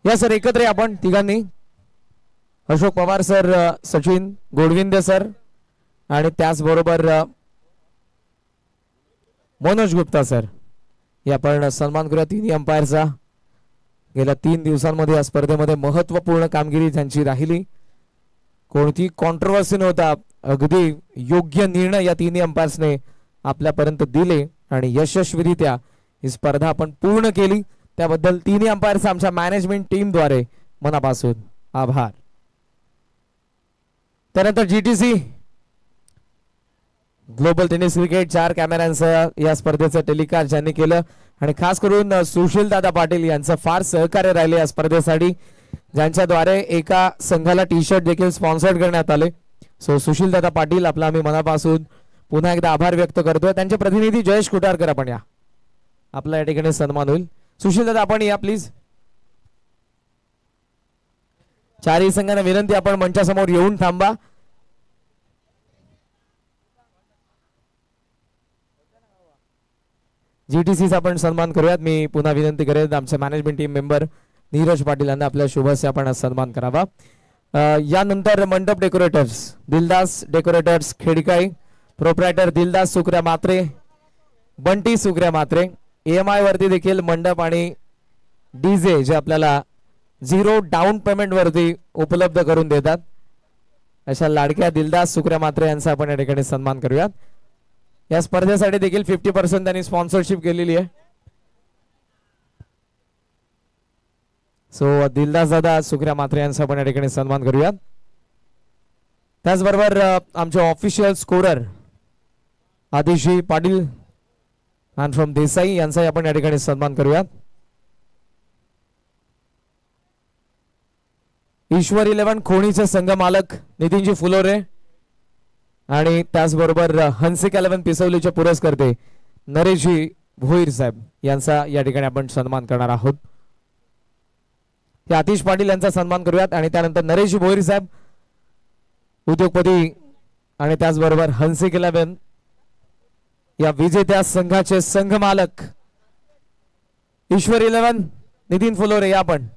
या सर एकत्र या आपण तिघांनी. अशोक पवार सर, सचिन गोडविंदे सर आणि त्याचबरोबर मनोज गुप्ता सर. या आपण सन्मान करूया तिन्ही अंपायरचा. गेल्या 3 दिवसांमध्ये या स्पर्धेमध्ये महत्त्वपूर्ण कामगिरी त्यांची राहिली. कोणती कॉन्ट्रोवर्सी नव्हता. अगदी योग्य निर्णय या तिन्ही अंपायर्सने आपल्यापर्यंत दिले आणि यशस्वीरित्या ही स्पर्धा आपण पूर्ण केली. त्याबद्दल तिन्ही अंपायर्स आमच्या मॅनेजमेंट टीमद्वारे मनापासून आभार. त्यानंतर जीटीसी ग्लोबल टेनिस क्रिकेट 4 कॅमेऱ्यांसह या स्पर्धेचं टेलिकास्ट ज्यांनी केलं आणि खास करून सुशील दादा पाटील यांचं फार सहकार्य राहिले या स्पर्धेसाठी, ज्यांच्याद्वारे एका संघाला टी शर्ट देखील स्पॉन्सर्ड करण्यात आले. सो सुशील दादा पाटील आपला आम्ही मनापासून पुन्हा एकदा आभार व्यक्त करतोय. त्यांचे प्रतिनिधी जयेश कुटारकर आपण या, आपला या ठिकाणी सन्मान होईल. सुशील दादा आपण या प्लीज. चारही संघांना विनंती आपण मंचासमोर येऊन थांबा. जीटीसीचा आपण सन्मान करूयात. मी पुन्हा विनंती करेन आमचे management team member Neeraj Patil यांना आपल्या शुभस्य आपण सन्मान करावा. यानंतर मंडप डेकोरेटर्स दिलदास डेकोरेटर्स खेडकाई, प्रोप्रायटर दिलदास सुकऱ्या मात्रे, बंटी सुकऱ्या मात्रे. EMI वरती देखील मंडप आणि डीजे जे आपल्याला 0 डाऊन पेमेंट वरती उपलब्ध करून देतात अशा लाडक्या दिलदास सुकऱ्या मात्रे यांचा आपण या ठिकाणी सन्मान करूयात. या स्पर्धेसाठी देखील 50% त्यांनी स्पॉन्सरशिप केलेली आहे. सो दिलदास दादा सुकऱ्या मात्रे यांचा आपण या ठिकाणी सन्मान करूयात. त्याचबरोबर आमचे official scorer Adishi Patil and from Desai यांचाही आपण या ठिकाणी सन्मान करूयात. ईश्वर 11 खोणीचे संघ मालक नितीनजी फुलोरे आणि त्याचबरोबर हंसिक 11 पिसवलीचे पुरस्कर्ते नरेशजी भोईर साहेब यांचा या ठिकाणी आपण सन्मान करणार आहोत. आतिश पाटील यांचा सन्मान करूयात आणि त्यानंतर नरेशजी भोईर साहेब उद्योगपती आणि त्याचबरोबर हंसिक 11 या विजेत्या संघाचे संघ मालक ईश्वर 11 नितीन फुलोरे या आपण.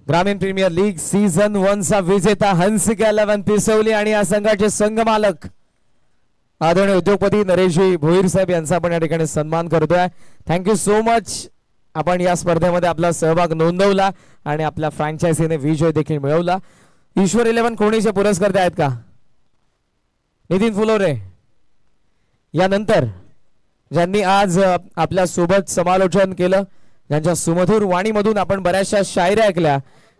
ग्रामीण प्रीमियर लीग सीझन 1 चा विजेता हंसिक 11 पिसवली आणि या संघाचे संघ मालक आदरणीय उद्योगपती नरेशजी भोईर साहेब यांचा आपण या ठिकाणी सन्मान करतोय. Thank you so much. आपण या स्पर्धेमध्ये आपला सहभाग नोंदवला आणि आपल्या फ्रँचायझीने विजय देखील मिळवला. ईश्वर 11 कोणीचे पुरस्कर्ते आहेत का? नितीन फुलोरे. यानंतर ज्यांनी आज आपल्या सोबत समालोचन केलं, ज्यांच्या सुमधुर वाणीमधून आपण बऱ्याचशा शायऱ्या ऐकल्या,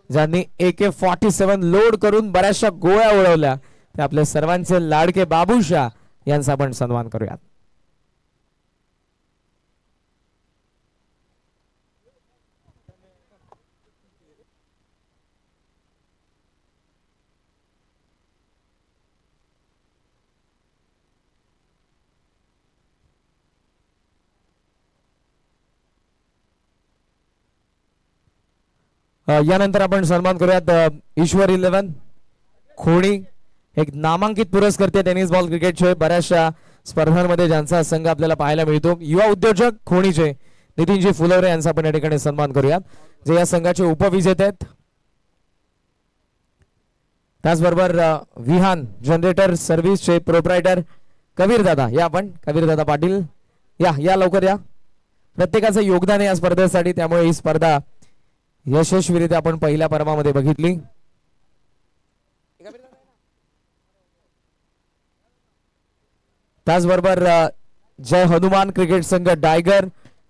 ज्यांनी AK-47 लोड करून बऱ्याचशा गोळ्या उडवल्या, ते आपले सर्वांचे लाडके बाबूशा यांचा आपण सन्मान करूयात. यानंतर आपण सन्मान करूयात ईश्वर 11 खोणी, एक नामांकित पुरस्कर्ते टेनिस बॉल क्रिकेटचे, बऱ्याचशा स्पर्धांमध्ये ज्यांचा संघ आपल्याला पाहायला मिळतो. युवा उद्योजक खोणीचे नितीनजी फुलोरे यांचा आपण या ठिकाणी सन्मान करूयात, जे या संघाचे उपविजेते आहेत. त्याचबरोबर विहान जनरेटर सर्व्हिसचे प्रोप्रायटर कबीर दादा या आपण. कबीर दादा पाटील या लवकर या. प्रत्येकाचं योगदान आहे या स्पर्धेसाठी, त्यामुळे ही स्पर्धा यशस्वीरित्या आपण पहिल्या पर्वामध्ये बघितली. त्याचबरोबर जय हनुमान क्रिकेट संघ डायगर,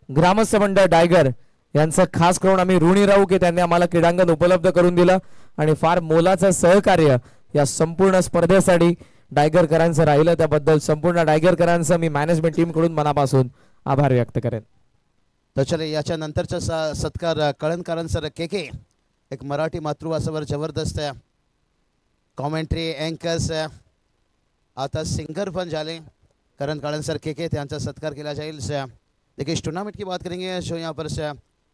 ग्रामस्थ मंडळ डायगर यांचं खास करून आम्ही ऋणी राहू की त्यांनी आम्हाला क्रीडांगण उपलब्ध करून दिलं आणि फार मोलाचं सहकार्य या संपूर्ण स्पर्धेसाठी डायगरकरांचं राहिलं. त्याबद्दल संपूर्ण डायगरकरांचं मी मॅनेजमेंट टीम कडून मनापासून आभार व्यक्त करेन. तर चले याच्या नंतरचा सत्कार कळणकरांसर केके, एक मराठी मातृभाषेवर जबरदस्त कॉमेंट्री अँकर्स, आता सिंगर पण झाले. करण कालन सर केके, त्यांचा सत्कार किया जाए. देखिए इस टूर्नामेंट की बात करेंगे जो यहाँ पर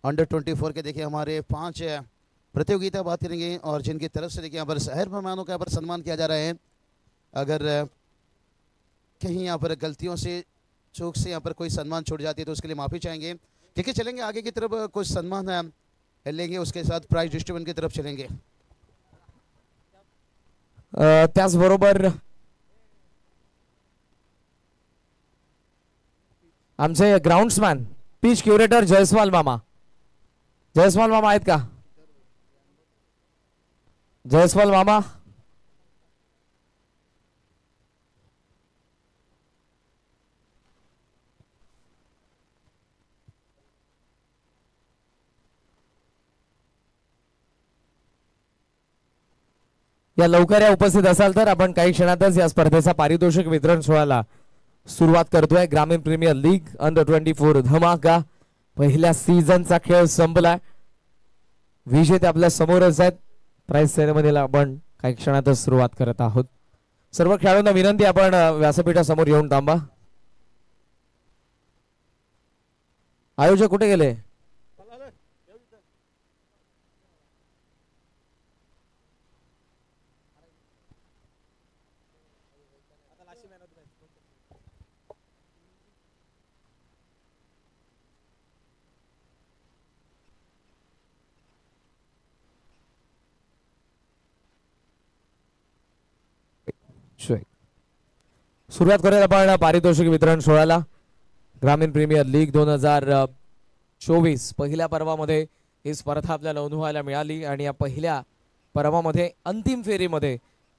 अंडर 24 के देखिए हमारे 5 प्रतियोगिता बात करेंगे और जिनकी तरफ से देखिए यहाँ पर शहर मेहमानों का यहाँ पर सम्मान किया जा रहा है। अगर कहीं यहाँ पर गलतियों से चूक से यहाँ पर कोई सम्मान छूट जाती है तो उसके लिए माफ़ी चाहेंगे। ठीक है, चलेंगे आगे की तरफ, कुछ सम्मान लेंगे, उसके साथ प्राइज डिस्ट्रीब्यूशन की तरफ चलेंगे। त्याचबरोबर आमचे ग्राउंड्समॅन पिच क्युरेटर जयस्वाल मामा आहेत का? जयस्वाल मामा या लवकर या उपस्थित असाल तर आपण काही क्षणातच या स्पर्धेचा पारितोषिक वितरण सोहळ्याला सुरुवात करतोय। ग्रामीण प्रीमियर लीग अंडर 24 धमाका पहिल्या सीझनचा खेळ संपलाय। विजेते आपल्या समोरच आहेत। प्राइज सेरेमनीला आपण काही क्षणातच सुरुवात करत आहोत। सर्व खेळाडूंना विनंती, आपण व्यासपीठासमोर येऊन थांबा। आयोजक कुठे गेले? सुरुवात करूया आपण पारितोषिक वितरण सोहळ्याला। ग्रामीण प्रीमियर लीग 2024 पहिल्या पर्वामध्ये ही स्पर्धा आपल्याला अनुभवायला मिळाली आणि या पहिल्या पर्वामध्ये अंतिम फेरीमध्ये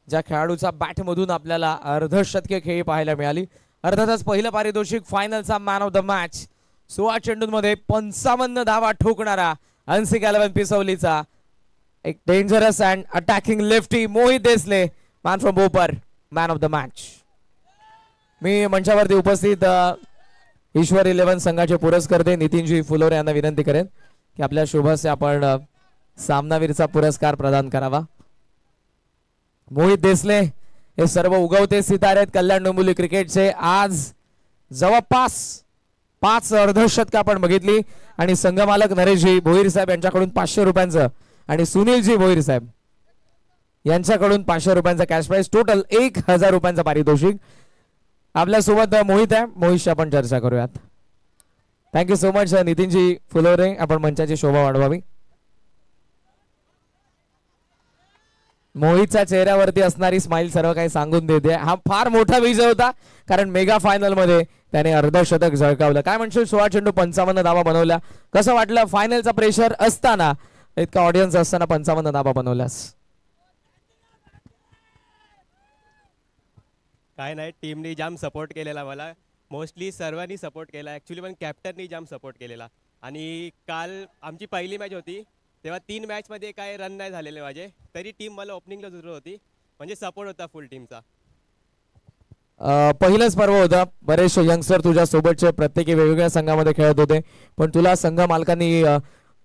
ज्या खेळाडूचा बॅट मधून आपल्याला अर्धशतकीय खेळी पाहायला मिळाली। अर्थातच पहिलं पारितोषिक फायनलचा मॅन ऑफ द मॅच 16 चेंडूंमध्ये 55 धावा ठोकणारा हंसिक 11 पिसवलीचा एक dangerous and attacking lefty Mohit Desale, man from Bhopar, man of the match. मी मंचावरती उपस्थित ईश्वर 11 संघाचे पुरस्कर्ते नितीनजी फुलोरे यांना विनंती करेन की आपल्या शुभस्य आपण सामनावीरचा पुरस्कार प्रदान करावा। मोहित देसले हे सर्व उगवते सितारे आहेत कल्याण डोंबिवली क्रिकेटचे। आज जवळपास 5 अर्धशतक आपण बघितली आणि संघमालक नरेशजी भोईर साहेब यांच्याकडून 500 रुपयांचं आणि सुनीलजी भोईर साहेब यांच्याकडून 500 रुपयांचा कॅश प्राइज, टोटल 1000 रुपयांचा पारितोषिक। आपल्या सोबत मोहित आहे, मोहितशी आपण चर्चा करूयात। थँक्यू सो मच नितीनजी फुलोरे, आपण मंचाची शोभा वाढवावी। मोहितच्या चेहऱ्यावरती असणारी स्माइल सर्व काही सांगून देते। हा फार मोठा विजय होता कारण मेगा फायनल मध्ये त्याने अर्धशतक झळकावलं। काय म्हणशील, 16 चेंडू 55 धावा बनवल्या, कसं वाटलं? फायनलचा प्रेशर असताना, इतका ऑडियन्स असताना 55 धावा बनवल्यास? काय नाही, टीमनी जाम सपोर्ट केलेला मला, मोस्टली सर्वांनी सपोर्ट केला। ॲक्च्युली पण कॅप्टननी जाम सपोर्ट केलेला आणि काल आमची पहिली मॅच होती तेव्हा 3 मॅचमध्ये काय रन नाही झालेले माझे, तरी टीम मला ओपनिंगला उतरवली होती, म्हणजे सपोर्ट होता फुल टीमचा। पहिलंच पर्व होता, बरेचसे यंगस्टर तुझ्या सोबतचे प्रत्येकी वेगवेगळ्या संघामध्ये खेळत होते, पण तुला संघ मालकांनी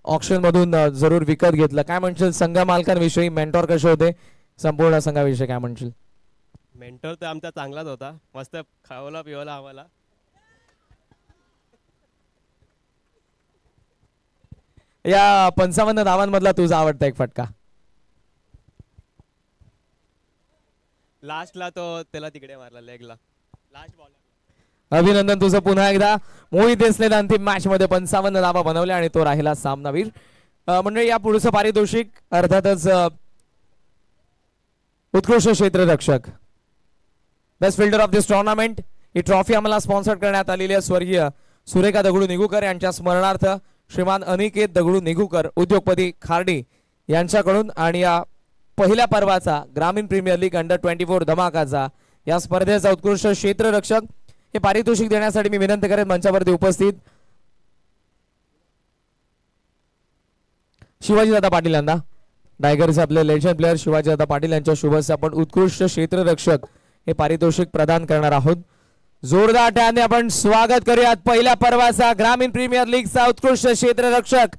ऑक्शन मधून जरूर विकत घेतलं। काय म्हणशील संघ मालकांविषयी? मेंटॉर कसे होते? संपूर्ण संघाविषयी काय म्हणशील? मेंटॉर तर आमचा चांगलाच होता, मस्त खावला पिवला आम्हाला। या 55 धावांमधला तुझा आवडता एक फटका? लास्टला तो त्याला तिकडे मारला लेगला, लास्ट बॉल। अभिनंदन तुझं पुन्हा एकदा। मोहित देसलेने अंतिम मॅच मध्ये 55 धावा बनवल्या आणि तो राहिला सामनावीर। म्हणजे या पुढचं पारितोषिक अर्थातच उत्कृष्ट क्षेत्ररक्षक, best fielder of this tournament. ही ट्रॉफी आम्हाला स्पॉन्सर करण्यात आलेली आहे स्वर्गीय सुरेखा दगडू निगुकर यांच्या स्मरणार्थ श्रीमान अनिकेत दगडू निगुकर उद्योगपती खार्डी यांच्याकडून। आणि या पहिल्या पर्वाचा ग्रामीण प्रीमियर लीग अंडर 24 धमाकाचा या स्पर्धेचा उत्कृष्ट क्षेत्ररक्षक हे पारितोषिक देण्यासाठी मी विनंती करेन मंचावरती उपस्थित शिवाजीदादा पाटील यांना। टायगर्स आपले लेजंड प्लेयर शिवाजीदादा पाटील यांच्या शुभस्य आपण उत्कृष्ट क्षेत्ररक्षक हे पारितोषिक प्रदान करणार आहोत। जोरदार टाळ्यांनी आपण स्वागत करूयात पहिल्या पर्वाचा ग्रामीण प्रीमियर लीगचा उत्कृष्ट क्षेत्ररक्षक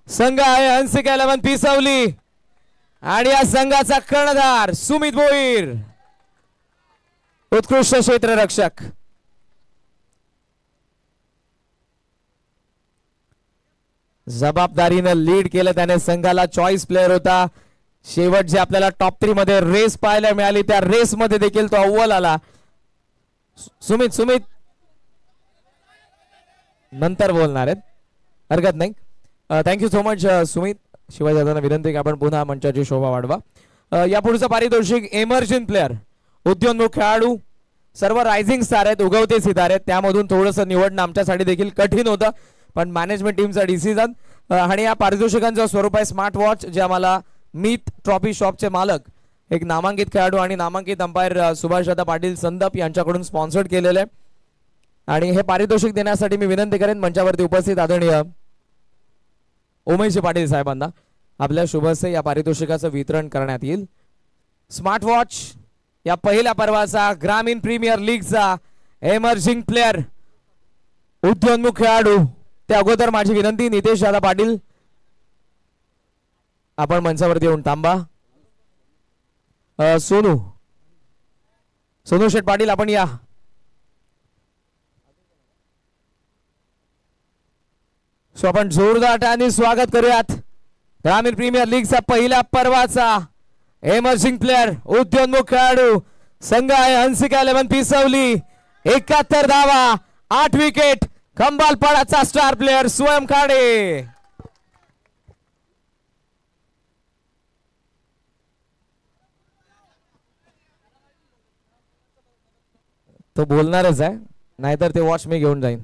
संघ आहे हंसिक 11 पिसवली आणि या संघाचा कर्णधार सुमित भोईर, उत्कृष्ट क्षेत्ररक्षक। जबाबदारीनं लीड केलं त्याने, संघाला चॉईस प्लेअर होता. शेवट जे आपल्याला टॉप 3 मध्ये रेस पाहायला मिळाली त्या रेस मध्ये देखील तो अव्वल आला. सुमित नंतर बोलणार आहेत, हरकत नाही. Thank you so much Sumit. शिवाय दादांना विनंती की आपण पुन्हा मंचाची शोभा वाढवा. या पुढचं पारितोषिक एमर्जिंग प्लेअर, उद्योन्मुख खेळाडू, सर्व रायझिंग स्टार आहेत, उगवते सितारे आहेत. त्यामधून थोडंसं निवडणं आमच्यासाठी देखील कठीण होतं, पण मॅनेजमेंट टीमचा डिसिजन. आणि या पारितोषिकांचं स्वरूप आहे स्मार्ट वॉच, जे आम्हाला मीत ट्रॉफी शॉपचे मालक, एक नामांकित खेळाडू आणि नामांकित अंपायर सुभाषदादा पाटील संदप यांच्याकडून स्पॉन्सर्ड केलेले आहे. आणि हे पारितोषिक देण्यासाठी मी विनंती करेन मंचावरती उपस्थित आदरणीय उमेश पाटील साहेबांना आपल्या शुभसे या पारितोषिकाचं वितरण करण्यात येईल. स्मार्ट वॉच या पहिल्या पर्वाचा ग्रामीण प्रीमियर लीगचा एमर्जिंग प्लेअर, उद्योन्मुख खेळाडू. त्या अगोदर माझी विनंती, नितेश दादा पाटील आपण मंचावरती येऊन थांबा. सोनू शेठ पाटील आपण या. सो आपण जोरदार स्वागत करूयात ग्रामीण प्रीमियर लीगचा पहिल्या पर्वाचा एमर्जिंग प्लेअर, उद्योन्मुख खेळाडू. संघ आहे हंसिका 11 पिसवली. 71 धावा, 8 विकेट. खंबालपाडाचा स्टार प्लेअर स्वयं खाडे. तो बोलणारच आहे, नाहीतर ते वॉच मी घेऊन जाईन.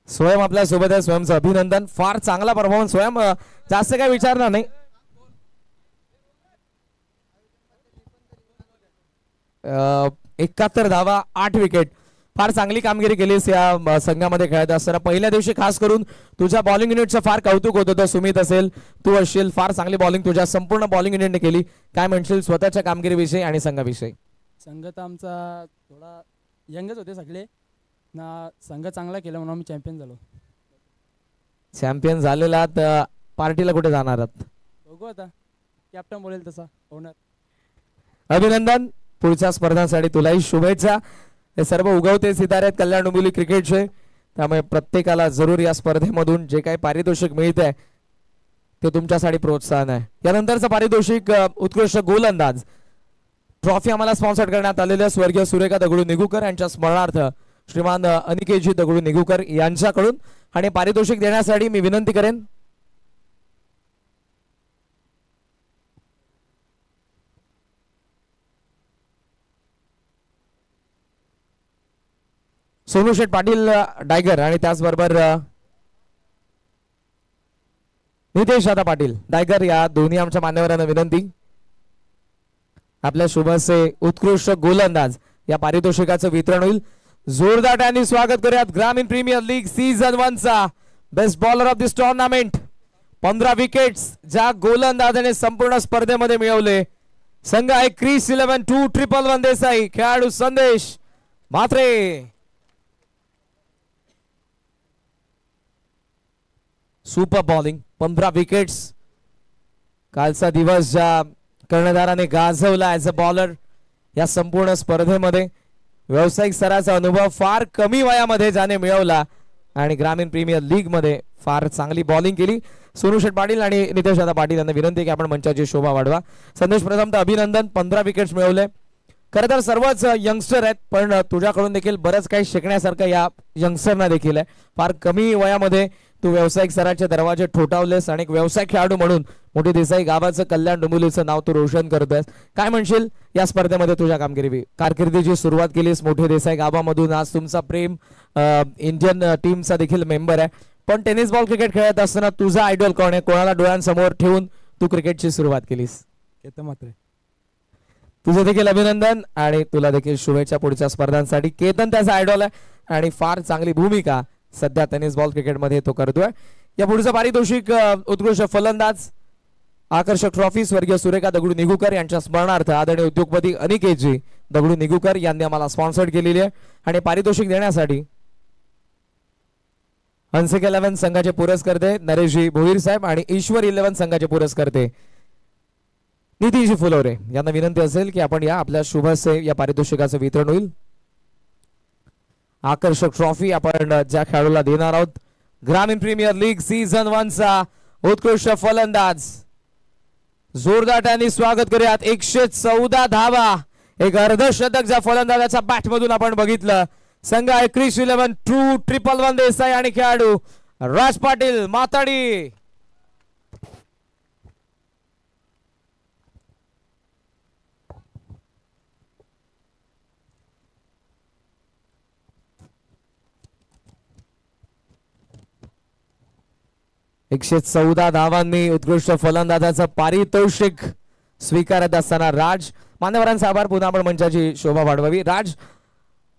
स्वयं आपल्या सोबत आहे. स्वयंचं अभिनंदन, फार चांगला परफॉर्मन्स. स्वयं जास्त काही विचारणार नाही. 71 धावा, 8 विकेट. फार चांगली कामगिरी केलीस या संघामध्ये खेळत असताना. पहिल्या दिवशी खास करून तुझ्या बॉलिंग युनिटचं फार कौतुक होत होतं. सुमित असेल, तू असशील, फार चांगली बॉलिंग तुझ्या संपूर्ण बॉलिंग युनिटने केली. काय म्हणशील स्वतःच्या कामगिरीविषयी आणि संघाविषयी? संघ तर आमचा थोडा यंगच होते सगळे ना, संघ चांगला केला म्हणून आम्ही चॅम्पियन झालो. चॅम्पियन झालेला तर पार्टीला कुठे जाणार आहात? बघू आता, कॅप्टन बोलेल तसा होणार. अभिनंदन, पुढच्या स्पर्धांसाठी तुलाही शुभेच्छा. हे सर्व उगवते सितारे आहेत कल्याण डोंबिवली क्रिकेटचे, त्यामुळे प्रत्येकाला जरूर या स्पर्धेमधून जे काही पारितोषिक मिळते ते तुमच्यासाठी प्रोत्साहन आहे. यानंतरचं पारितोषिक उत्कृष्ट गोलंदाज ट्रॉफी आम्हाला स्पॉन्सर करण्यात आलेल्या स्वर्गीय सुरेखा दगडू निगुकर यांच्या स्मरणार्थ श्रीमान अनिकेतजी दगडू निगुकर यांच्याकडून. आणि पारितोषिक देण्यासाठी मी विनंती करेन सोनू शेठ पाटील डायगर आणि त्याचबरोबर नितेश दादा पाटील डायगर या दोन्ही आमच्या मान्यवरांना विनंती. आपल्या शुभसे उत्कृष्ट गोलंदाज या पारितोषिकाचं वितरण होईल. जोरदार स्वागत करूयात ग्रामीण प्रीमियर लीग सीझन 1 चा best bowler of this tournament. 15 wickets ज्या गोलंदाजाने संपूर्ण स्पर्धेमध्ये मिळवले. संघ आहे क्रिस 11 2 111 देसाई. खेळाडू संदेश म्हात्रे. Super bowling, 15 wickets. कालचा दिवस ज्या कर्णधाराने गाजवला ऍज अ बॉलर या संपूर्ण स्पर्धेमध्ये, व्यावसायिक स्तराचा अनुभव फार कमी वयामध्ये ज्याने मिळवला आणि ग्रामीण प्रीमियर लीग मध्ये फार चांगली बॉलिंग केली. सोनू शेठ पाटील आणि नितेश दादा पाटील यांना विनंती की आपण मंचाची शोभा वाढवा. संदेश प्रथम तर अभिनंदन, 15 विकेट्स मिळवले. खरं तर सर्वच यंगस्टर आहेत, पण तुझ्याकडून देखील बरंच काही शिकण्यासारखं या यंगस्टरना देखील आहे. फार कमी वयामध्ये तू व्यावसायिक स्तराचे दरवाजे ठोठावलेस आणि एक व्यावसायिक खेळाडू म्हणून मोठी देसाई गावाचं कल्याण डोंबिवलीचं नाव तू रोशन करतोयस. काय म्हणशील या स्पर्धेमध्ये तुझ्या कामगिरी? कारकिर्दीची सुरुवात केलीस मोठी देसाई गावामधून, आज तुमचा प्रेम इंडियन टीमचा देखील मेंबर आहे. पण टेनिस बॉल क्रिकेट खेळत असताना तुझा आयडॉल कोण आहे? कोणाला डोळ्यांसमोर ठेवून तू क्रिकेटची सुरुवात केलीस? केतन म्हात्रे. तुझं देखील अभिनंदन आणि तुला देखील शुभेच्छा पुढच्या स्पर्धांसाठी. केतन त्याचा आयडॉल आहे आणि फार चांगली भूमिका सध्या टेनिस बॉल क्रिकेटमध्ये तो करतोय. या पुढचं पारितोषिक उत्कृष्ट फलंदाज आकर्षक ट्रॉफी स्वर्गीय सुरेखा दगडू निगुकर यांच्या स्मरणार्थ आदरणीय उद्योगपती अनिकेतजी दगडू निगुकर यांनी आम्हाला स्पॉन्सर्ड केलेली आहे. आणि पारितोषिक देण्यासाठी हंसिका 11 संघाचे पुरस्कर्ते नरेशजी भोईर साहेब आणि ईश्वर 11 संघाचे पुरस्कर्ते नितीनजी फुलवरे यांना विनंती असेल की आपण या आपल्या शुभसे या पारितोषिकाचं वितरण होईल. आकर्षक ट्रॉफी आपण ज्या खेळाडूला देणार आहोत. ग्रामीण प्रीमियर लीग सीझन 1 चा उत्कृष्ट फलंदाज. जोरदार त्यांनी स्वागत करूयात. 114 धावा, एक अर्धशतक ज्या फलंदाजाच्या बॅट मधून आपण बघितलं. संघ आहे क्रिश 11 ट्रू 111 देसाई आणि खेळाडू राज पाटील माताडी. एकशे 14 धावांनी उत्कृष्ट फलंदाजाचं पारितोषिक स्वीकारत असताना राज. मान्यवरांचा आभार. पुन्हा आपण मंचाची शोभा वाढवावी. राज,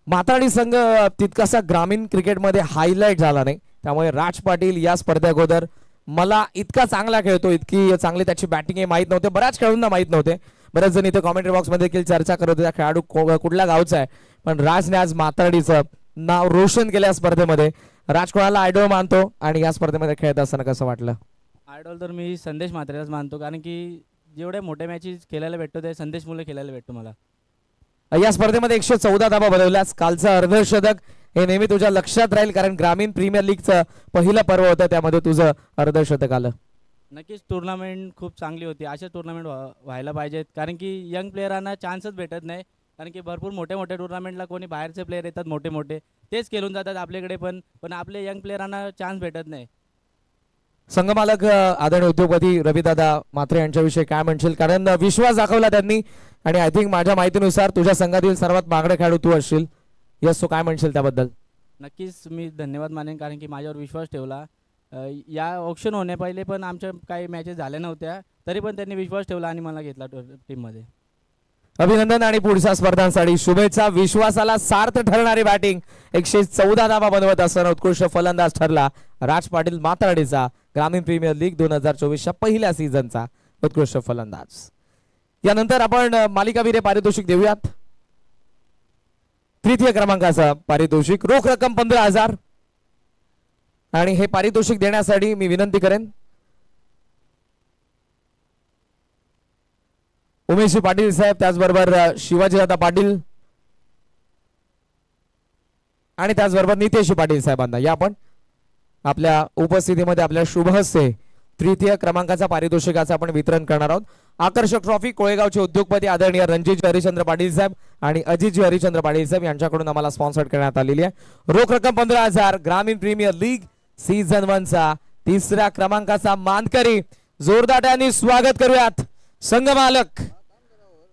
माताडी संघ तितकासा ग्रामीण क्रिकेटमध्ये हायलाइट झाला नाही, त्यामुळे राज पाटील या स्पर्धेअगोदर मला इतका चांगला खेळतो, इतकी चांगली त्याची बॅटिंग हे माहीत नव्हते. बऱ्याच खेळाडूंना माहीत नव्हते. बरेच जण इथे कॉमेंट्री बॉक्स मध्ये देखील चर्चा करत होते खेळाडू कुठल्या गावचा आहे, पण राजने आज माताडीचं नाव रोशन केलं या स्पर्धेमध्ये. राज कोणाला आयडॉल मानतो आणि या स्पर्धेमध्ये खेळत असताना कसं वाटलं? आयडॉल तर मी संदेश म्हात्रेलाच मानतो, कारण की जेवढ्या मोठ्या मॅचेस खेळायला भेटतो ते संदेश मुले खेळायला भेटतो मला. या स्पर्धेमध्ये 114 धावा बनवल्यास. कालचं अर्धशतक हे नेहमी तुझ्या लक्षात राहील, कारण ग्रामीण प्रीमियर लीगचं पहिलं पर्व होतं, त्यामध्ये तुझं अर्धशतक आलं. नक्कीच टुर्नामेंट खूप चांगली होती. अशा टुर्नामेंट व्हायला पाहिजेत, कारण की यंग प्लेयरांना चान्सच भेटत नाही. कारण की भरपूर मोठ्या मोठ्या टुर्नामेंटला कोणी बाहेरचे प्लेयर येतात, मोठे मोठे तेच खेळून जातात आपल्याकडे, पण आपले यंग प्लेयरांना चान्स भेटत नाही. संघमालक आदरणीय उद्योगपती रविदादा मात्रे यांच्याविषयी काय म्हणशील? कारण विश्वास दाखवला त्यांनी आणि आय थिंक माझ्या माहितीनुसार तुझ्या संघातील सर्वात मागणे खेळाडू तू असशील. यस, तो काय म्हणशील त्याबद्दल? नक्कीच मी धन्यवाद मानेन, कारण की माझ्यावर विश्वास ठेवला. या ऑप्शन होण्या पहिले पण आमच्या काही मॅचेस झाल्या नव्हत्या, तरी पण त्यांनी विश्वास ठेवला आणि मला घेतला टीममध्ये. अभिनंदन आणि पुढच्या स्पर्धांसाठी शुभेच्छा. विश्वासाला सार्थ ठरणारी बॅटिंग. 114 धावा बनवत असताना उत्कृष्ट फलंदाज ठरला राज पाटील माताडीचा ग्रामीण प्रीमियर लीग 2024च्या पहिल्या सीझनचा उत्कृष्ट फलंदाज. यानंतर आपण मालिकावीर पारितोषिक देऊयात. तृतीय क्रमांकाचा पारितोषिक रोख रक्कम 15,000 आणि हे पारितोषिक देण्यासाठी मी विनंती करेन उमेश पाटील साहेब, त्याचबरोबर शिवाजीदादा पाटील आणि त्याचबरोबर नितेश पाटील साहेबांना. या आपण आपल्या उपस्थितीमध्ये आपल्या शुभ हस्ते तृतीय क्रमांकाचा पारितोषिकाचं आपण वितरण करणार आहोत. आकर्षक ट्रॉफी कोळेगावचे उद्योगपती आदरणीय रणजित हरिचंद्र पाटील साहेब आणि अजित हरिचंद्र पाटील साहेब यांच्याकडून आम्हाला स्पॉन्सर करण्यात आलेली आहे. रोख रक्कम 15,000. ग्रामीण प्रीमियर लीग सीझन 1 चा तिसऱ्या क्रमांकाचा मानकरी. जोरदार स्वागत करूयात संघमालक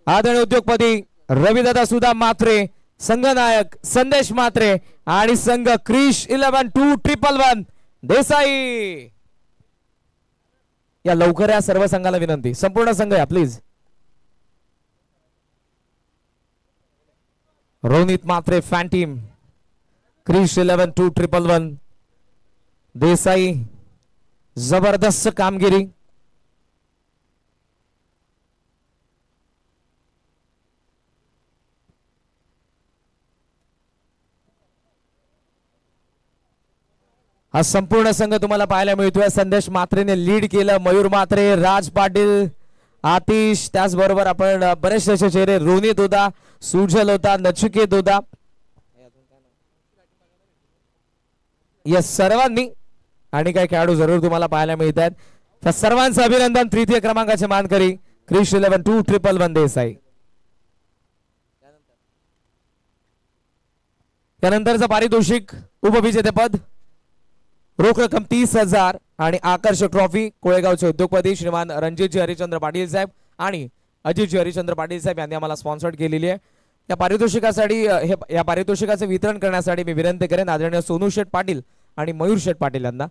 आदरणीय उद्योगपती रविदादा सुधा मात्रे, संघनायक संदेश मात्रे आणि संघ क्रिश 11 2 111 देसाई. या लवकर या सर्व संघाला विनंती, संपूर्ण संघ या please. Ronit Matre fan team, Krish 11 2 111 Desai. जबरदस्त कामगिरी. हा संपूर्ण संघ तुम्हाला पाहायला मिळतोय. संदेश मात्रेने लीड केलं. मयूर मात्रे, राज पाटील, आतिश, त्याचबरोबर आपण बरेचसे चेहरे. रोनित होता, सुजल होता, नचिकेत होता. या सर्वांनी आणि काही खेळाडू जरूर तुम्हाला पाहायला मिळत आहेत. त्या सर्वांचं अभिनंदन. तृतीय क्रमांकाचे मानकरी क्रिश 11 2 111 देसाई. त्यानंतरचं पारितोषिक उपविजेतेपद रोख रक्कम 30,000 आणि आकर्षक ट्रॉफी कोळेगावचे उद्योगपती श्रीमान रणजितजी हरिचंद्र पाटील साहेब आणि अजितजी हरिचंद्र पाटील साहेब यांनी आम्हाला स्पॉन्सर केलेली आहे. या पारितोषिकासाठी या पारितोषिकाचे वितरण करण्यासाठी मी विनंती करेन आदरणीय सोनू शेठ पाटील आणि मयूर शेठ पाटील यांना.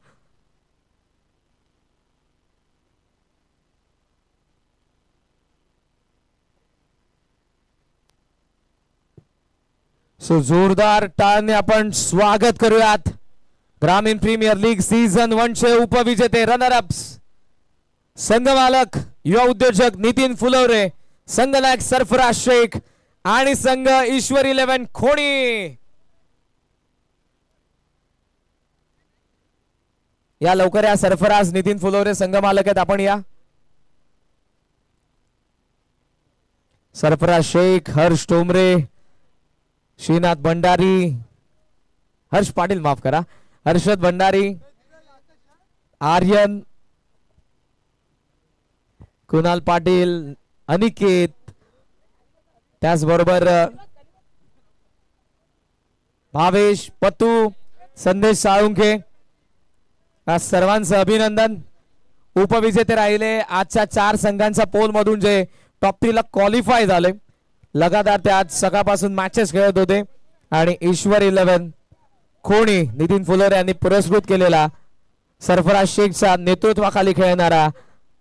जोरदार टाळ्याने आपण स्वागत करूयात ग्रामीण प्रीमियर लीग सीझन 1 चे उपविजेते रनर अप्स संघमालक युवा उद्योजक नितीन फुलवरे, संघनायक सरफराज शेख आणि संघ ईश्वर 11 खोणी. या लवकर या सरफराज नितीन फुलवरे संघमालक आहेत. आपण या सरफराज शेख, हर्ष टोमरे, श्रीनाथ भंडारी, हर्ष पाटील माफ करा, हर्षद भंडारी, आर्यन, कुणाल पाटील, अनिकेत, त्याचबरोबर भावेश, पतू, संदेश साळुंखे, या सर्वांचं अभिनंदन. उपविजेते राहिले आजच्या 4 संघांच्या पोल मधून जे टॉप 3 ला क्वालिफाय झाले. लगातार ते आज सकाळपासून मॅचेस खेळत होते आणि ईश्वर 11 खोणी नितीन फुलोरे यांनी पुरस्कृत केलेला सरफराज शेखच्या नेतृत्वाखाली खेळणारा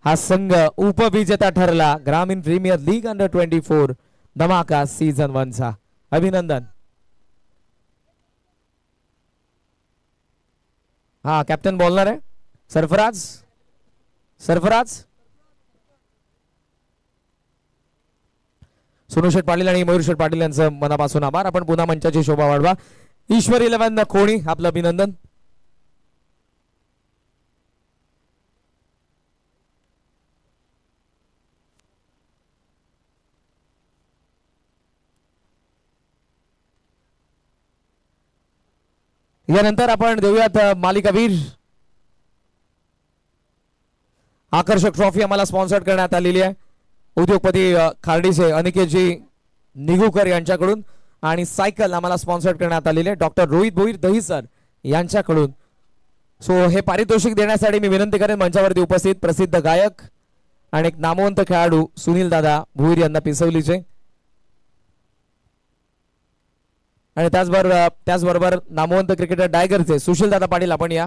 हा संघ उपविजेता ठरला ग्रामीण प्रीमियर लीग अंडर 24 धमाका सीझन 1 चा. अभिनंदन. हा कॅप्टन बोलणार आहे सरफराज. सोनू शेठ पाटील आणि मयूर शेठ पाटील यांचं मनापासून आभार. आपण पुन्हा मंचाची शोभा वाढवा. ईश्वर 11 खोणी आपलं अभिनंदन. यानंतर आपण देऊयात मालिकावीर. आकर्षक ट्रॉफी आम्हाला स्पॉन्सर करण्यात आलेली आहे उद्योगपती खार्डीचे अनिकेतजी निगुकर यांच्याकडून आणि सायकल आम्हाला स्पॉन्सर करण्यात आलेली आहे डॉक्टर रोहित भोईर दहीसर यांच्याकडून. सो हे पारितोषिक देण्यासाठी मी विनंती करेन मंचावरती उपस्थित प्रसिद्ध गायक आणि एक नामवंत खेळाडू सुनील दादा भोईर यांना पिसवलीचे आणि त्याचबरोबर नामवंत क्रिकेटर टायगरचे सुशील दादा पाटील आपण या.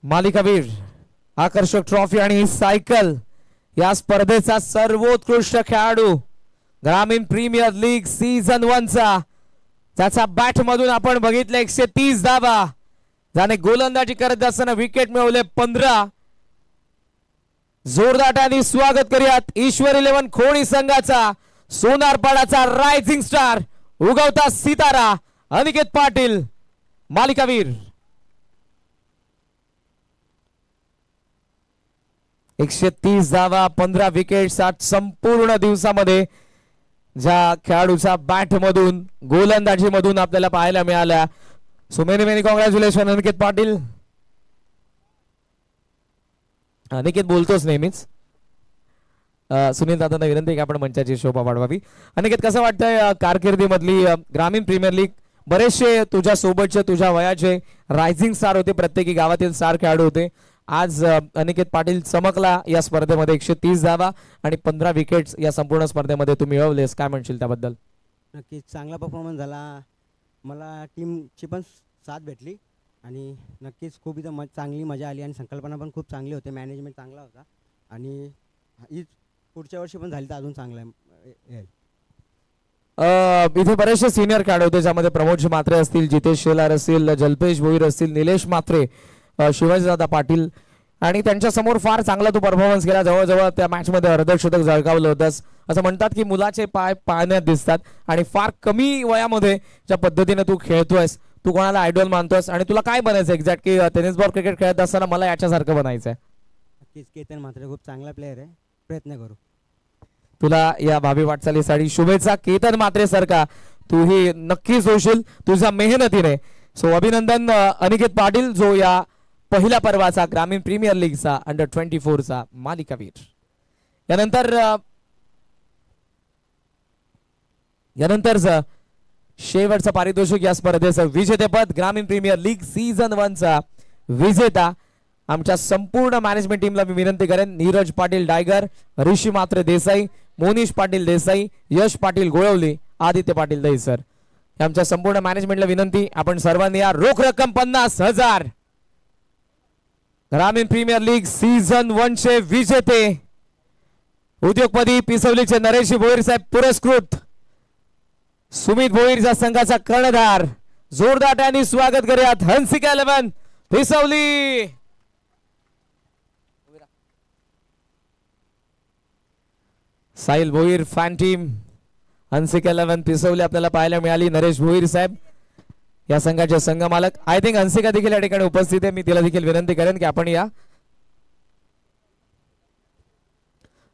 मालिकावीर, आकर्षक ट्रॉफी आणि ही सायकल या स्पर्धेचा सर्वोत्कृष्ट खेळाडू ग्रामीण प्रीमियर लीग सीझन 1 चा त्याचा बॅट मधून आपण बघितले 130 धावा, ज्याने गोलंदाजी करत असताना विकेट मिळवले 15. जोरदाटाने स्वागत करूयात ईश्वर 11 खोणी संघाचा सोनारपाडाचा रायझिंग स्टार उगवता सितारा अनिकेत पाटील मालिकावीर. 130 धावा, 15 विकेट्स आज संपूर्ण दिवसामध्ये ज्या खेळाडूचा बॅट मधून गोलंदाजी मधून आपल्याला पाहायला मिळाल्या. So many congratulation Aniket Patil. Aniket बोलतोच नेहमीच. सुनील दादांना विनंती की आपण मंचाची शोभा वाढवावी. अनिकेत कसं वाटतंय कारकिर्दीमधली ग्रामीण प्रीमियर लीग? बरेचसे तुझ्या सोबतचे तुझ्या वयाचे रायझिंग स्टार होते, प्रत्येकी गावातील स्टार खेळाडू होते. आज अनिकेत पाटील चमकला या स्पर्धेमध्ये. 130 धावा आणि 15 विकेट्स या संपूर्ण स्पर्धेमध्ये तुम्ही मिळवलेस, काय म्हणशील त्याबद्दल? नक्कीच चांगला परफॉर्मन्स झाला. मला टीमची पण साथ भेटली आणि नक्कीच खूप इथं चांगली मजा आली आणि संकल्पना पण खूप चांगली होते. मॅनेजमेंट चांगला होता आणि हीच पुढच्या वर्षी पण झाली तर अजून चांगलं आहे. इथे बरेचसे सिनियर खेळाडू होते, ज्यामध्ये प्रमोद म्हात्रे असतील, जितेश शेलार असतील, जल्पेश भोईर असतील, निलेश म्हात्रे, शिवाजीदादा पाटील आणि त्यांच्या समोर फार चांगला तू परफॉर्मन्स केला. जवळजवळ त्या मॅच मध्ये अर्धशतक झळकावलं होतंस. असं म्हणतात की मुलाचे पाय पाळण्यात दिसतात आणि फार कमी वयामध्ये ज्या पद्धतीने तू खेळतोयस, तू कोणाला आयडॉल मानतोयस आणि तुला काय बनायचं एक्झॅक्ट की टेनिस बॉल क्रिकेट खेळत असताना मला याच्यासारखं बनायचंय? नक्कीच केतन म्हात्रे खूप चांगला प्लेअर आहे, प्रयत्न करू. तुला या भावी वाटचालीसाठी शुभेच्छा. केतन म्हात्रे सारखा तूही नक्कीच होशील तुझ्या मेहनतीने. सो अभिनंदन अनिकेत पाटील, जो या पहिल्या पर्वाचा ग्रामीण प्रीमियर लीगचा अंडर 24 चा मालिकावीर. यानंतरच शेवटचं पारितोषिक या स्पर्धेचं विजेतेपद ग्रामीण प्रीमियर लीग सीझन 1 चा विजेता. आमच्या संपूर्ण मॅनेजमेंट टीमला मी विनंती करेन, नीरज पाटील डायगर, ऋषी मात्रे देसाई, मोनिश पाटील देसाई, यश पाटील गोळवली, आदित्य पाटील दहीसर, आमच्या संपूर्ण मॅनेजमेंटला विनंती आपण सर्वांनी या रोख रक्कम 50,000 ग्रामीण प्रीमियर लीग सीझन 1 चे विजेते उद्योगपती पिसवलीचे नरेश भोईर साहेब पुरस्कृत सुमित भोईरचा संघाचा कर्णधार जोरदार स्वागत करूयात हंसिका 11 पिसवली. साहिल भोईर फॅन टीम, हंसिका 11 पिसवली आपल्याला पाहायला मिळाली. नरेश भोईर साहेब या संघाचे संघ मालक. आय थिंक हंसिका देखील या ठिकाणी उपस्थित आहे. मी तिला देखील विनंती करेन की आपण या.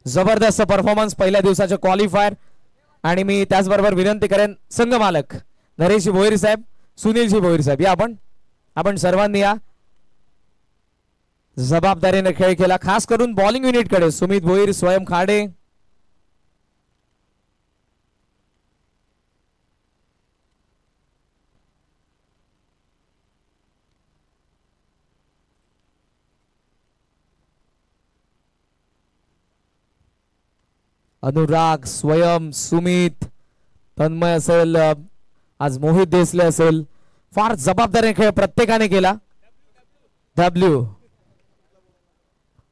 जबरदस्त परफॉर्मन्स पहिल्या दिवसाचे क्वालिफायर. आणि मी त्याचबरोबर विनंती करेन संघ मालक नरेशजी भोईर साहेब, सुनीलजी भोईर साहेब, या आपण सर्वांनी या. जबाबदारीने खेळ केला, खास करून बॉलिंग युनिटकडे सुमित भोईर, स्वयं खाडे. अनुराग, स्वयं, सुमित, तन्मय असेल, आज मोहित देसले असेल, फार जबाबदारीने खेळ प्रत्येकाने केला. डब्ल्यू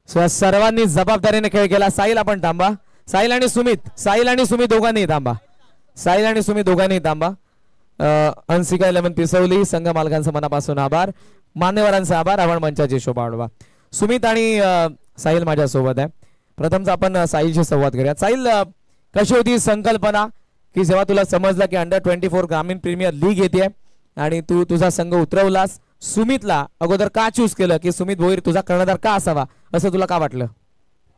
सर्वांनी जबाबदारीने खेळ केला. साहिल आपण थांबा. साहिल आणि सुमित दोघांनी थांबा. साहिल आणि सुमित दोघांनी थांबा. हंसिका 11 पिसवली संघ मालकांचा मनापासून आभार, मान्यवरांचा आभार. आपण मंचाची शोभा वाढवा. सुमित आणि साहिल माझ्या सोबत आहे. प्रथमच आपण साहिलशी संवाद करूया. साहिल, कशी होती संकल्पना की जेव्हा तुला समजलं की अंडर-24 ग्रामीण प्रीमियर लीग येते आणि तू तुझा संघ उतरवलास, सुमितला अगोदर का चूज केलं की सुमित भोईर तुझा कर्णधार का असावा असं तुला का वाटलं?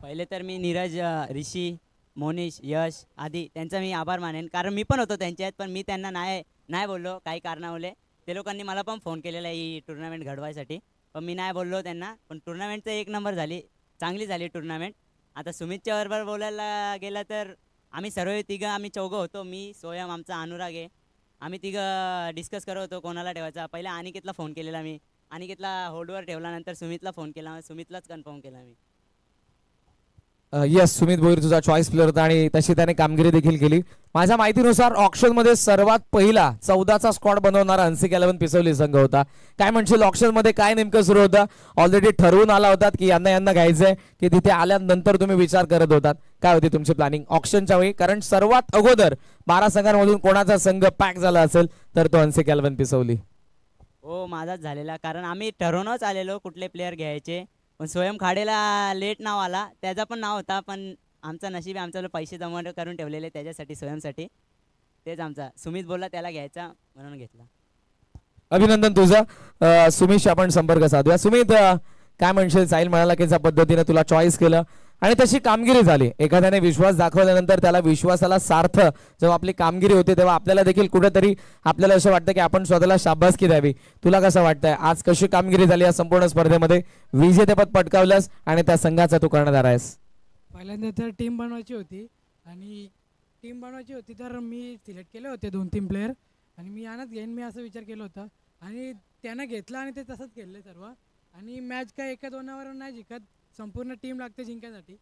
पहिले तर मी नीरज, ऋषी, मोनिश, यश आदी त्यांचा मी आभार मानेन, कारण मी पण होतो त्यांच्यात, पण मी त्यांना नाही बोललो काही कारणामुळे. ते लोकांनी मला पण फोन केलेला ही टुर्नामेंट घडवायसाठी, पण मी नाही बोललो त्यांना. पण टुर्नामेंट तर 1 नंबर झाली, चांगली झाली टुर्नामेंट. आता सुमितच्या बरोबर बोलायला गेलं तर आम्ही आम्ही चौघं होतो. मी, स्वयं, आमचा अनुराग आहे. आम्ही तिघं डिस्कस करत होतो कोणाला ठेवायचा. पहिला अनिकेतला फोन केलेला मी, अनिकेतला होल्डवर ठेवला. नंतर सुमितला फोन केला, सुमितलाच कन्फर्म केला मी. यस, सुमित भोईर तुझा चॉईस प्लेअर होता आणि तशी त्याने कामगिरी देखील केली. माझ्या माहितीनुसार ऑक्शन मध्ये सर्वात पहिला 14चा स्क्वॉड बनवणारा हंसिका 11 पिसवली संघ होता. काय म्हणशील, ऑक्शन मध्ये काय नेमकं सुरू होतं? ऑलरेडी ठरवून आला होतात की यांना घ्यायचंय, की तिथे आल्यानंतर तुम्ही विचार करत होतात? काय होती तुमची प्लॅनिंग ऑक्शनच्या वेळी? कारण सर्वात अगोदर 12 संघांमधून कोणाचा संघ पॅक झाला असेल तर तो हंसिका 11 पिसवली. हो, माझाच झालेला, कारण आम्ही ठरवूनच आलेलो कुठले प्लेअर घ्यायचे. पण स्वयं खाडेला लेट नाव आला, त्याचा पण नाव होता, पण आमचं नशीब आहे, आमच्याला पैसे जमा करून ठेवलेले त्याच्यासाठी, स्वयंसाठी. तेच आमचा सुमित बोलला त्याला घ्यायचा म्हणून घेतला. अभिनंदन तुझं. सुमितशी आपण संपर्क साधूया. सुमित, काय म्हणशील? साहिल म्हणाला की ज्या पद्धतीने तुला चॉईस केलं आणि तशी कामगिरी झाली, एखाद्याने विश्वास दाखवल्यानंतर त्याला विश्वासाला सार्थ जेव्हा आपली कामगिरी होते तेव्हा आपल्याला देखील कुठेतरी आपल्याला असं वाटतं की आपण स्वतःला शाबासकी द्यावी. तुला कसं वाटतंय आज कशी कामगिरी झाली या संपूर्ण स्पर्धेमध्ये? विजेतेपद पटकावलंस आणि त्या संघाचा तू कर्णधार आहेस. पहिल्यांदा तर टीम बनवायची होती तर मी सिलेक्ट केले होते 2-3 प्लेयर आणि मी यानंच घेईन मी असं विचार केला होता आणि त्यानं घेतला आणि ते तसंच केले सर्व. आणि मॅच काय 1-2 नाही जिंकत, संपूर्ण टीम लागते जिंकायसाठी.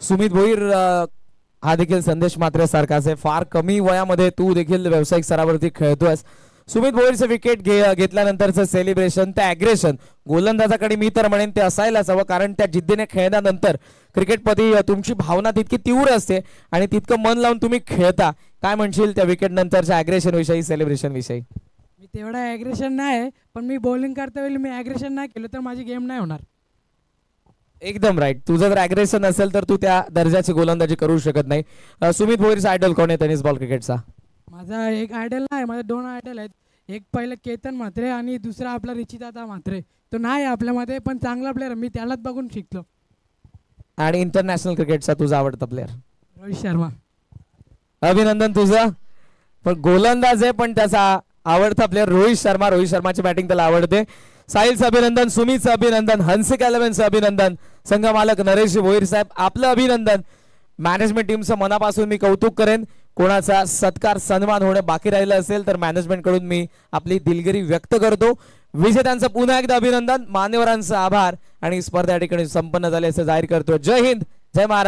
सुमित भोईर हा देखील संदेश मात्र सारखाच आहे. फार कमी वयामध्ये तू देखील व्यावसायिक स्तरावरती खेळतोयस. सुमित भोईरचं विकेट घेतल्यानंतरचं सेलिब्रेशन, त्या ॲग्रेशन गोलंदाजाकडे मी तर म्हणेन ते असायलाच हवं, कारण त्या जिद्दीने खेळल्यानंतर क्रिकेटमध्ये तुमची भावना तितकी तीव्र असते आणि तितकं मन लावून तुम्ही खेळता. काय म्हणशील त्या विकेट नंतरच्या ॲग्रेशन विषयी, सेलिब्रेशन विषयी? मी तेवढा ॲग्रेशन नाही, पण मी बॉलिंग करता वेळी मी ॲग्रेशन नाही केलं तर माझी गेम नाही होणार. एकदम राईट. तुझं जर ॲग्रेशन असेल तर तू त्या दर्जाची गोलंदाजी करू शकत नाही. सुमित भोईरचा आयडल कोण आहे टेनिस बॉल क्रिकेटचा? माझा एक आयडल नाही, माझे 2 आयडल आहेत. एक पहिलं केतन म्हात्रे आणि दुसरा आपला रिचिदादा म्हात्रे. तो नाही आपल्यामध्ये, पण चांगला प्लेअर, मी त्यालाच बघून शिकलो. आणि इंटरनॅशनल क्रिकेटचा तुझा आवडता प्लेअर? रोहित शर्मा. अभिनंदन तुझं. पण गोलंदाज आहे पण त्याचा आवडता प्लेअर रोहित शर्मा. रोहित शर्माची बॅटिंग त्याला आवडते. साहिलचं अभिनंदन, सुमितचं अभिनंदन, हंसिका 11चं अभिनंदन, संघ मालक नरेश भोईर साहेब आपलं अभिनंदन. मॅनेजमेंट टीमचं मनापासून मी कौतुक करेन. कोणाचा सत्कार सन्मान होणं बाकी राहिलं असेल तर मॅनेजमेंट कडून मी आपली दिलगिरी व्यक्त करतो. विजेत्यांचं पुन्हा एकदा अभिनंदन, मान्यवरांचा आभार आणि स्पर्धा या ठिकाणी संपन्न झाली असं जाहीर करतो. जय हिंद, जय महाराष्ट्र.